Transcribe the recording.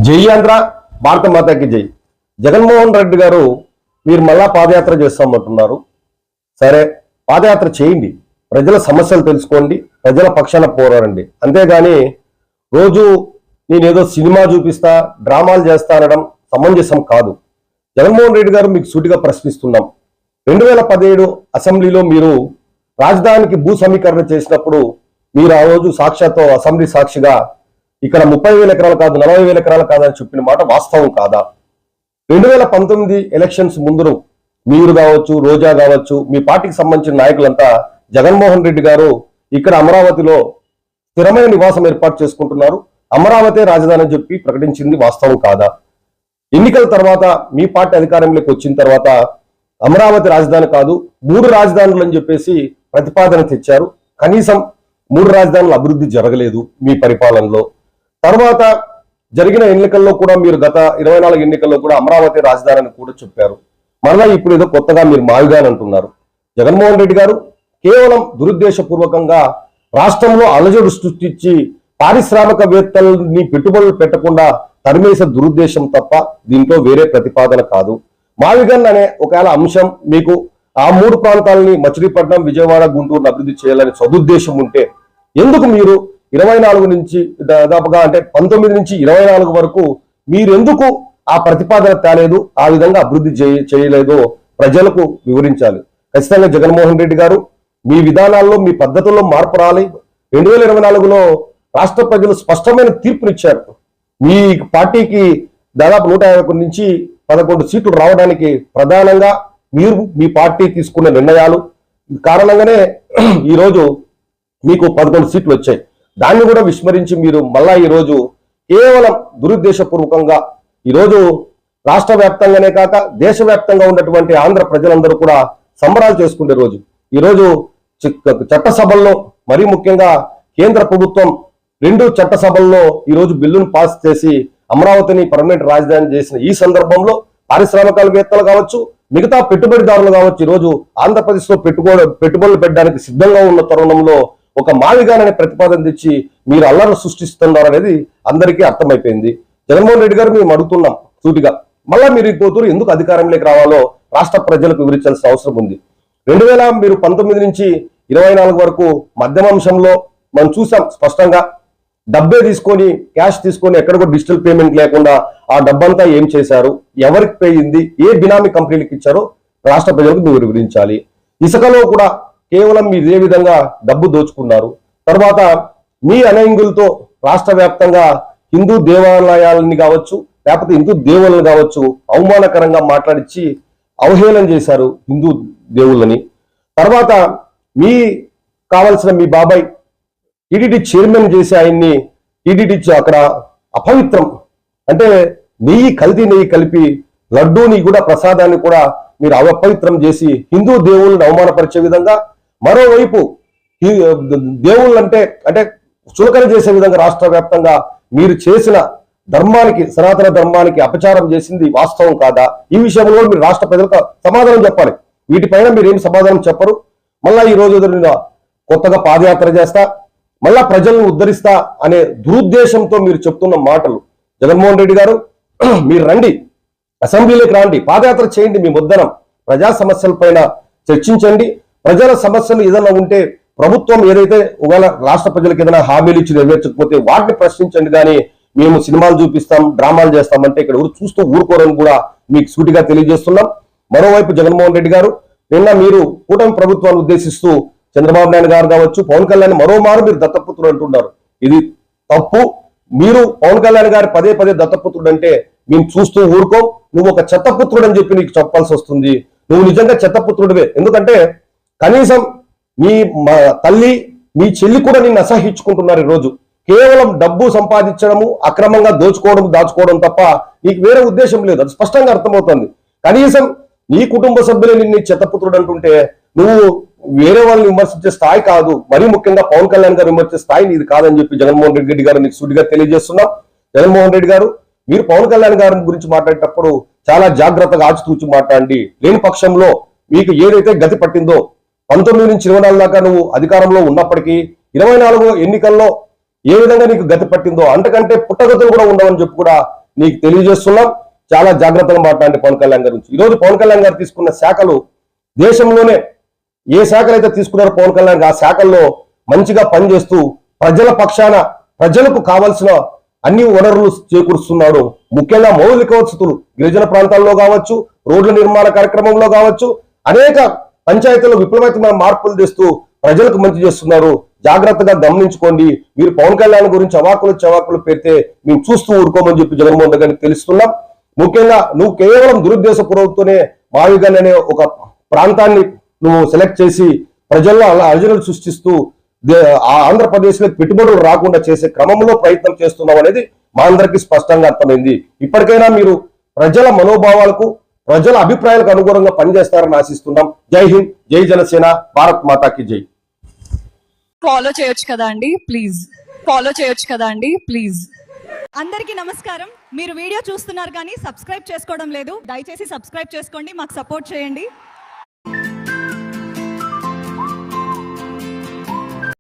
జై ఆంధ్ర, భారత మాతాకి జై. జగన్మోహన్ రెడ్డి గారు మీరు మళ్ళా పాదయాత్ర చేస్తామంటున్నారు. సరే, పాదయాత్ర చేయండి, ప్రజల సమస్యలు తెలుసుకోండి, ప్రజల పక్షాన పోరాడండి. అంతేగాని రోజు నేనేదో సినిమా చూపిస్తా, డ్రామాలు చేస్తా అనడం సమంజసం కాదు. జగన్మోహన్ రెడ్డి గారు మీకు సూటిగా ప్రశ్నిస్తున్నాం. 2017 అసెంబ్లీలో మీరు రాజధానికి భూ సమీకరణ చేసినప్పుడు మీరు ఆ రోజు సాక్షాత్తు అసెంబ్లీ సాక్షిగా ఇక్కడ 30,000 ఎకరాలు కాదు, 40,000 ఎకరాలు కాదని చెప్పిన మాట వాస్తవం కాదా? 2019 ఎలక్షన్స్ ముందు మీరు కావచ్చు, రోజా కావచ్చు, మీ పార్టీకి సంబంధించిన నాయకులంతా జగన్మోహన్ రెడ్డి గారు ఇక్కడ అమరావతిలో స్థిరమైన నివాసం ఏర్పాటు చేసుకుంటున్నారు, అమరావతి రాజధాని అని చెప్పి ప్రకటించింది వాస్తవం కాదా? ఎన్నికల తర్వాత మీ పార్టీ అధికారంలోకి వచ్చిన తర్వాత అమరావతి రాజధాని కాదు 3 రాజధానులు అని చెప్పేసి ప్రతిపాదన తెచ్చారు. కనీసం 3 రాజధానుల అభివృద్ధి జరగలేదు మీ పరిపాలనలో. తర్వాత జరిగిన ఎన్నికల్లో కూడా మీరు గత 24 ఎన్నికల్లో కూడా అమరావతి రాజధానిని కూడా చెప్పారు. మరలా ఇప్పుడు ఏదో కొత్తగా మీరు మావిగాని అంటున్నారు. జగన్మోహన్ రెడ్డి గారు కేవలం దురుద్దేశపూర్వకంగా రాష్ట్రంలో అలజడు సృష్టించి పారిశ్రామికవేత్తల్ని పెట్టుబడులు పెట్టకుండా తరిమేసే దురుద్దేశం తప్ప దీంట్లో వేరే ప్రతిపాదన కాదు. మావిగన్ అనే ఒకవేళ అంశం మీకు ఆ 3 ప్రాంతాలని మచిలీపట్నం, విజయవాడ, గుంటూరును అభివృద్ధి చేయాలని సదుద్దేశం ఉంటే ఎందుకు మీరు 24 నుంచి దాదాపుగా అంటే 19 నుంచి 24 వరకు మీరెందుకు ఆ ప్రతిపాదన తేలేదు, ఆ విధంగా అభివృద్ధి చేయలేదో ప్రజలకు వివరించాలి. ఖచ్చితంగా జగన్మోహన్ రెడ్డి గారు మీ విధానాల్లో, మీ పద్ధతుల్లో మార్పు రాలి. 2024లో రాష్ట్ర ప్రజలు స్పష్టమైన తీర్పునిచ్చారు. మీ పార్టీకి దాదాపు 151 నుంచి 11 సీట్లు రావడానికి ప్రధానంగా మీరు మీ పార్టీ తీసుకున్న నిర్ణయాలు కారణంగానే ఈరోజు మీకు 11 సీట్లు వచ్చాయి. దాన్ని కూడా విస్మరించి మీరు మళ్ళా ఈరోజు కేవలం దురుద్దేశపూర్వకంగా ఈరోజు రాష్ట్ర వ్యాప్తంగానే కాక దేశవ్యాప్తంగా ఉన్నటువంటి ఆంధ్ర ప్రజలందరూ కూడా సంబరాలు చేసుకునే రోజు ఈరోజు. చట్టసభల్లో మరీ ముఖ్యంగా కేంద్ర ప్రభుత్వం 2 చట్టసభల్లో ఈరోజు బిల్లును పాస్ చేసి అమరావతిని పర్మనెంట్ రాజధాని చేసిన ఈ సందర్భంలో పారిశ్రామికవేత్తలు కావచ్చు, మిగతా పెట్టుబడిదారులు కావచ్చు, ఈరోజు ఆంధ్రప్రదేశ్ లో పెట్టుబడులు పెట్టడానికి సిద్ధంగా ఉన్న తరుణంలో ఒక మావిగాననే ప్రతిపాదన తెచ్చి మీరు అల్లర్లు సృష్టిస్తున్నారు అనేది అందరికీ అర్థమైపోయింది. జగన్మోహన్ రెడ్డి గారు మేము అడుగుతున్నాం సూటిగా, మళ్ళా మీరు ఈ పోతురు ఎందుకు అధికారంలోకి రావాలో రాష్ట్ర ప్రజలకు వివరించాల్సిన అవసరం ఉంది. 2019 నుంచి 24 వరకు మధ్యమాంశంలో మనం చూసాం స్పష్టంగా. డబ్బే తీసుకొని, క్యాష్ తీసుకొని, ఎక్కడ కూడా డిజిటల్ పేమెంట్ లేకుండా ఆ డబ్బంతా ఏం చేశారు, ఎవరికి పోయింది, ఏ బినామీ కంపెనీలకు ఇచ్చారో రాష్ట్ర ప్రజలకు మీరు వివరించాలి. ఇసుకలో కూడా కేవలం మీరు ఏ విధంగా డబ్బు దోచుకున్నారు. తర్వాత మీ అనయంగులతో రాష్ట్ర వ్యాప్తంగా హిందూ దేవాలయాలని కావచ్చు, లేకపోతే హిందూ దేవుళ్ళని కావచ్చు అవమానకరంగా మాట్లాడించి అవహేళన చేశారు హిందూ దేవుళ్ళని. తర్వాత మీ కావలసిన మీ బాబాయ్ టీటీడీ చైర్మన్ చేసి ఆయన్ని టీటీడీ అక్కడ అపవిత్రం అంటే కల్తీ నెయ్యి కలిపి లడ్డూని కూడా ప్రసాదాన్ని కూడా మీరు అపవిత్రం చేసి హిందూ దేవుళ్ళని అవమానపరిచే విధంగా, మరోవైపు దేవుళ్ళంటే అంటే చులకన చేసే విధంగా రాష్ట్ర వ్యాప్తంగా మీరు చేసిన ధర్మానికి, సనాతన ధర్మానికి అపచారం చేసింది వాస్తవం కాదా? ఈ విషయంలో మీరు రాష్ట్ర ప్రజలకు సమాధానం చెప్పాలి. వీటిపైన మీరు ఏం సమాధానం చెప్పరు. మళ్ళా ఈ రోజు కొత్తగా పాదయాత్ర చేస్తా, మళ్ళా ప్రజలను ఉద్ధరిస్తా అనే దురుద్దేశంతో మీరు చెప్తున్న మాటలు. జగన్మోహన్ రెడ్డి గారు మీరు రండి, అసెంబ్లీలోకి రండి, పాదయాత్ర చేయండి. మీ ముద్దరం ప్రజా సమస్యల పైన చర్చించండి. ప్రజల సమస్యలు ఏదైనా ఉంటే ప్రభుత్వం ఏదైతే ఒకవేళ రాష్ట్ర ప్రజలకు ఏదైనా హామీలు ఇచ్చి నెరవేర్చకపోతే వాటిని ప్రశ్నించండి. కానీ మేము సినిమాలు చూపిస్తాం, డ్రామాలు చేస్తామంటే ఇక్కడ ఎవరు చూస్తూ ఊరుకోరని కూడా మీకు సూటిగా తెలియజేస్తున్నాం. మరోవైపు జగన్మోహన్ రెడ్డి గారు నిన్న మీరు కూటమి ప్రభుత్వాన్ని ఉద్దేశిస్తూ చంద్రబాబు నాయుడు గారు కావచ్చు, పవన్ కళ్యాణ్ మరోమారు మీరు దత్తపుత్రుడు అంటున్నారు. ఇది తప్పు. మీరు పవన్ కళ్యాణ్ గారు పదే పదే దత్తపుత్రుడు అంటే మేము చూస్తూ ఊరుకోం. నువ్వు ఒక చెత్తపుత్రుడు అని చెప్పి నీకు చెప్పాల్సి వస్తుంది. నువ్వు నిజంగా చెత్తపుత్రుడివే. ఎందుకంటే కనీసం మీ తల్లి, మీ చెల్లి కూడా నిన్ను అసహించుకుంటున్నారు. ఈరోజు కేవలం డబ్బు సంపాదించడము, అక్రమంగా దోచుకోవడం, దాచుకోవడం తప్ప నీకు వేరే ఉద్దేశం లేదు. అది స్పష్టంగా అర్థమవుతుంది. కనీసం నీ కుటుంబ సభ్యులే నిన్ను చెత్తపుత్రుడు అంటుంటే నువ్వు వేరే వాళ్ళని విమర్శించే స్థాయి కాదు. మరీ ముఖ్యంగా పవన్ కళ్యాణ్ గారు విమర్శించే స్థాయి నీది కాదని చెప్పి జగన్మోహన్ రెడ్డి గారు నీకు సూటిగా తెలియజేస్తున్నాం. జగన్మోహన్ రెడ్డి గారు మీరు పవన్ కళ్యాణ్ గారి గురించి మాట్లాడేటప్పుడు చాలా జాగ్రత్తగా ఆచితూచి మాట్లాడండి. లేని పక్షంలో మీకు ఏదైతే గతి పట్టిందో 19 నుంచి 24 దాకా నువ్వు అధికారంలో ఉన్నప్పటికీ 24 ఎన్నికల్లో ఏ విధంగా నీకు గతి పట్టిందో అంతకంటే పుట్టగతులు కూడా ఉండవని చెప్పి కూడా నీకు తెలియజేస్తున్నాం. చాలా జాగ్రత్తగా మాట్లాడండి పవన్ కళ్యాణ్ గారి గురించి. ఈరోజు పవన్ కళ్యాణ్ గారు తీసుకున్న శాఖలు దేశంలోనే ఏ శాఖలు అయితే తీసుకున్నారో పవన్ కళ్యాణ్ ఆ శాఖల్లో మంచిగా పనిచేస్తూ ప్రజల పక్షాన ప్రజలకు కావాల్సిన అన్ని వనరులు చేకూరుస్తున్నాడు. ముఖ్యంగా మౌలిక వసతులు గిరిజన ప్రాంతాల్లో కావచ్చు, రోడ్ల నిర్మాణ కార్యక్రమంలో కావచ్చు, అనేక పంచాయతీల్లో విప్లవాత్మక మార్పులు తెస్తూ ప్రజలకు మంచి చేస్తున్నారు. జాగ్రత్తగా గమనించుకోండి. మీరు పవన్ కళ్యాణ్ గురించి అవాకులు పెడితే మేము చూస్తూ ఊరుకోమని చెప్పి జగన్మోహన్ రెడ్డి గారికి తెలుస్తున్నాం. ముఖ్యంగా నువ్వు కేవలం దురుద్దేశపూర్వకంతోనే మావిగన్ అనే ఒక ప్రాంతాన్ని నువ్వు సెలెక్ట్ చేసి ప్రజల్లో అలా అర్జనలు సృష్టిస్తూ ఆంధ్రప్రదేశ్ లో పెట్టుబడులు రాకుండా చేసే క్రమంలో ప్రయత్నం చేస్తున్నాం అనేది మా అందరికీ స్పష్టంగా అర్థమైంది. ఇప్పటికైనా మీరు ప్రజల మనోభావాలకు ప్రజల అభిప్రాయాలకు అనుగుణంగా పనిచేస్తారని ఆశిస్తున్నాం. జై హింద్, జై జనసేన, భారత్ మాతాకి జై. ఫాలో చేయొచ్చు కదా అండి ప్లీజ్. అందరికీ నమస్కారం. మీరు వీడియో చూస్తున్నారు కానీ సబ్స్క్రైబ్ చేసుకోవడం లేదు. దయచేసి సబ్స్క్రైబ్ చేసుకోండి, మాకు సపోర్ట్ చేయండి.